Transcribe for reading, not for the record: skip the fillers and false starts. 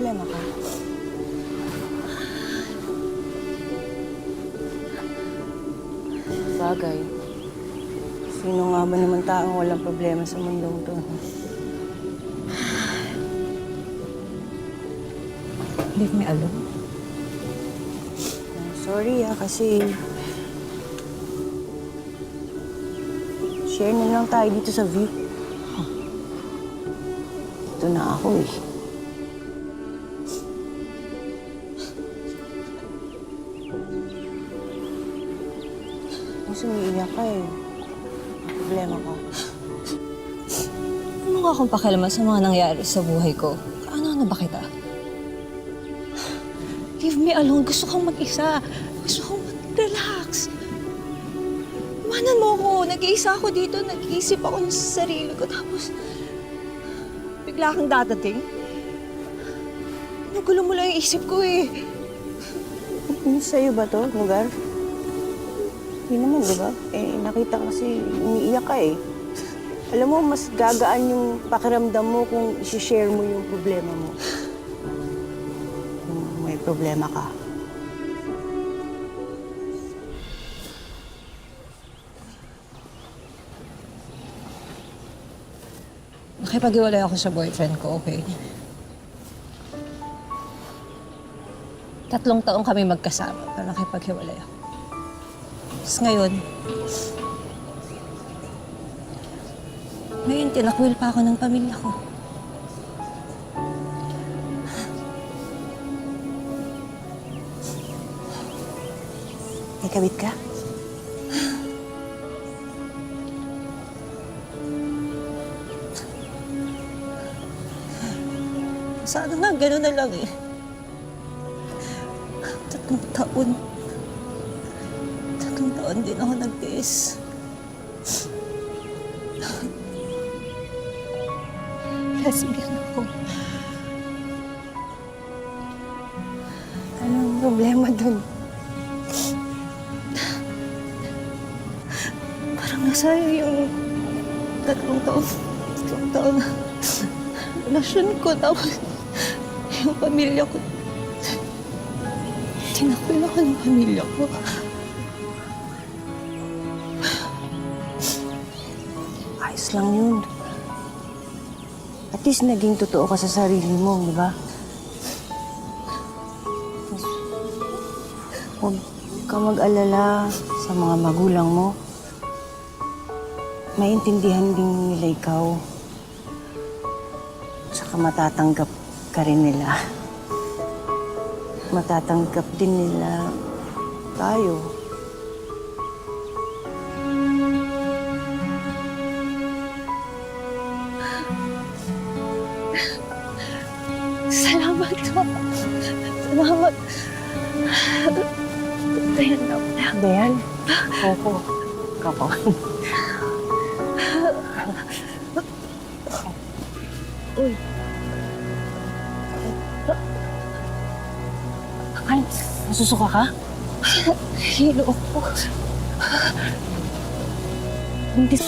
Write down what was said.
problema ka? Bagay. Sino nga ba naman taong walang problema sa mundong to? Leave me alone. Sorry kasi share na lang tayo dito sa view. Ito na ako eh. Mas umiiyak ka eh. May problema ka. Ano nga akong pakialaman sa mga nangyari sa buhay ko? Ano ba kita? Leave me alone. Gusto kong mag-isa. Gusto kong mag-relax. Iwanan mo ko. Nag-iisa ako dito. Nag-iisip ako sa sarili ko. Tapos, bigla kang dadating. Nagulo mo lang yung isip ko eh. Sa'yo ba to, lugar? Hindi naman, di ba? Eh, nakita kasi umiiyak ka eh. Alam mo, mas gagaan yung pakiramdam mo kung isi-share mo yung problema mo. Kung may problema ka. Nakipag-iwalay ako sa boyfriend ko, okay? 3 taong kami magkasama, pero nakipag-hiwalay ako. Tapos ngayon, tinakwil pa ako ng pamilya ko. May kabit ka? Sana nga, gano'n na lang eh. 3 taon. 3 taon din ako nagtiis. Lesbian ako. Anong problema dun? Parang nasayang yung 3 taon. 3 taon na relasyon ko. Tapos yung pamilya ko. Tinakwil ako ng pamilya ko. Ayos lang yun. At least naging totoo ka sa sarili mo, di ba? Huwag ka mag-alala sa mga magulang mo. Maintindihan din nila ikaw. Saka matatanggap ka rin nila. Matatanggap din nila tayo. Salamat po. Salamat. Dayan na. Dayan? Opo. Kapo. Uy. Ay, nasusuka ka? Hilo ako. Buntis.